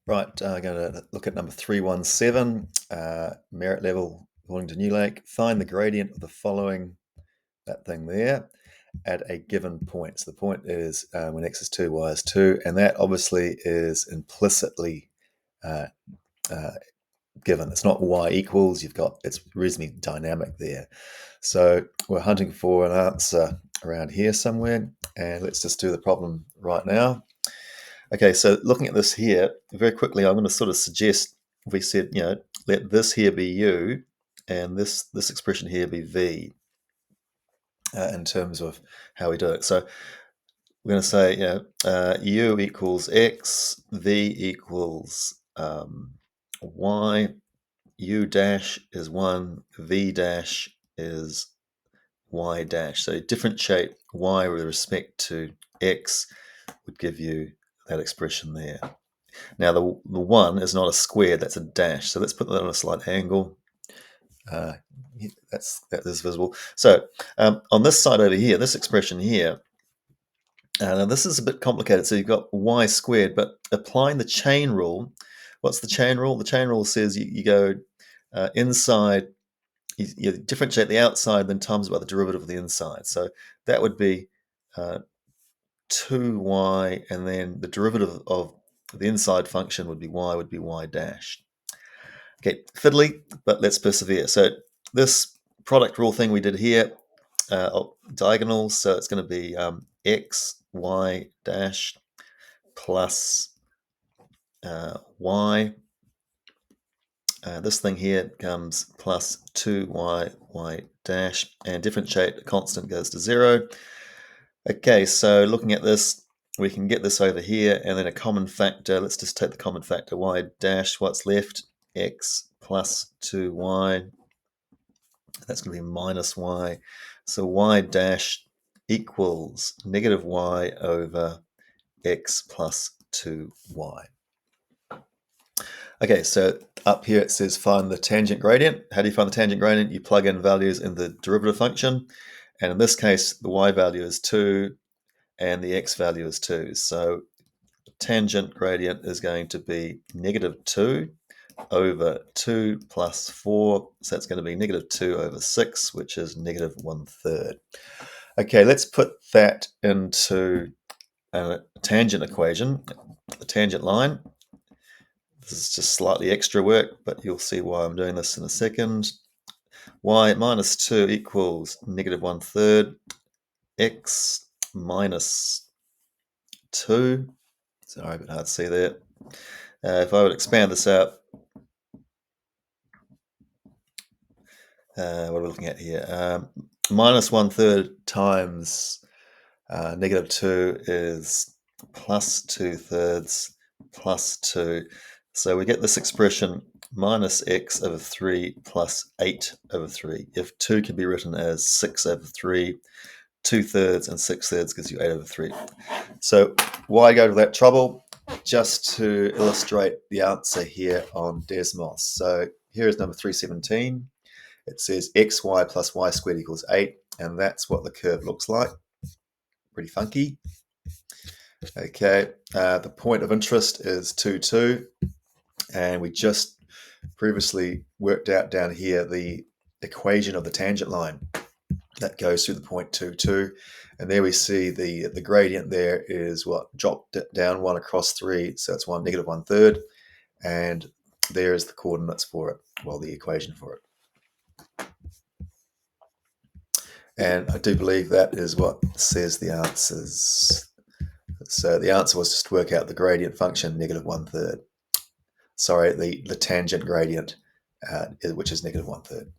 Right, I'm going to look at number 317, merit level according to New Lake. Find the gradient of the following, that thing there, at a given point. So the point is when x is 2, y is 2, and that obviously is implicitly uh, uh, given. It's not y equals, it's reasonably dynamic there. So we're hunting for an answer around here somewhere, and let's just do the problem right now. Okay, so looking at this here, very quickly, I'm going to sort of suggest if we said, let this here be u, and this expression here be v, in terms of how we do it. So we're going to say, u equals x, v equals y, u dash is 1, v dash is y dash. So differentiate y with respect to x would give you that expression there. Now the 1 is not a square, that's a dash. So let's put that on a slight angle. That is visible. So on this side over here, this expression here, now this is a bit complicated. So you've got y squared, but applying the chain rule, what's the chain rule? The chain rule says you go inside, you differentiate the outside, then times by the derivative of the inside. So that would be 2y, and then the derivative of the inside function would be y dash. Okay, fiddly, but let's persevere. So this product rule thing we did here, diagonals, so it's going to be x, y dash plus y. This thing here comes plus 2y, y dash, and differentiate, the constant goes to 0. Okay, so looking at this, we can get this over here, and then a common factor. Let's just take the common factor, y dash. What's left? X plus 2y. That's going to be minus y. So y dash equals negative y over x plus 2y. Okay, so up here it says find the tangent gradient. How do you find the tangent gradient? You plug in values in the derivative function. And in this case, the y value is 2 and the x value is 2. So tangent gradient is going to be negative 2 over 2 plus 4. So that's going to be negative 2 over 6, which is negative 1/3. Okay, let's put that into a tangent equation, the tangent line. This is just slightly extra work, but you'll see why I'm doing this in a second. Y minus 2 equals negative 1/3. X minus 2. Sorry, a bit hard to see there. If I would expand this out, what are we looking at here? Minus 1/3 times negative 2 is plus 2/3 plus 2. So we get this expression minus x over 3 plus 8 over 3. If 2 can be written as 6 over 3, 2/3 and 6/3 gives you 8 over 3. So why go to that trouble? Just to illustrate the answer here on Desmos. So here is number 317. It says xy plus y squared equals 8, and that's what the curve looks like. Pretty funky. Okay, the point of interest is 2, 2, and we just previously worked out down here the equation of the tangent line that goes through the point 2, 2, and there we see the gradient there is what? Dropped down 1 across 3, so it's negative 1/3, and there's the coordinates for it, well, the equation for it. And I do believe that is what says the answers. So the answer was just to work out the gradient function, negative 1/3. Sorry, the tangent gradient, which is negative 1/3.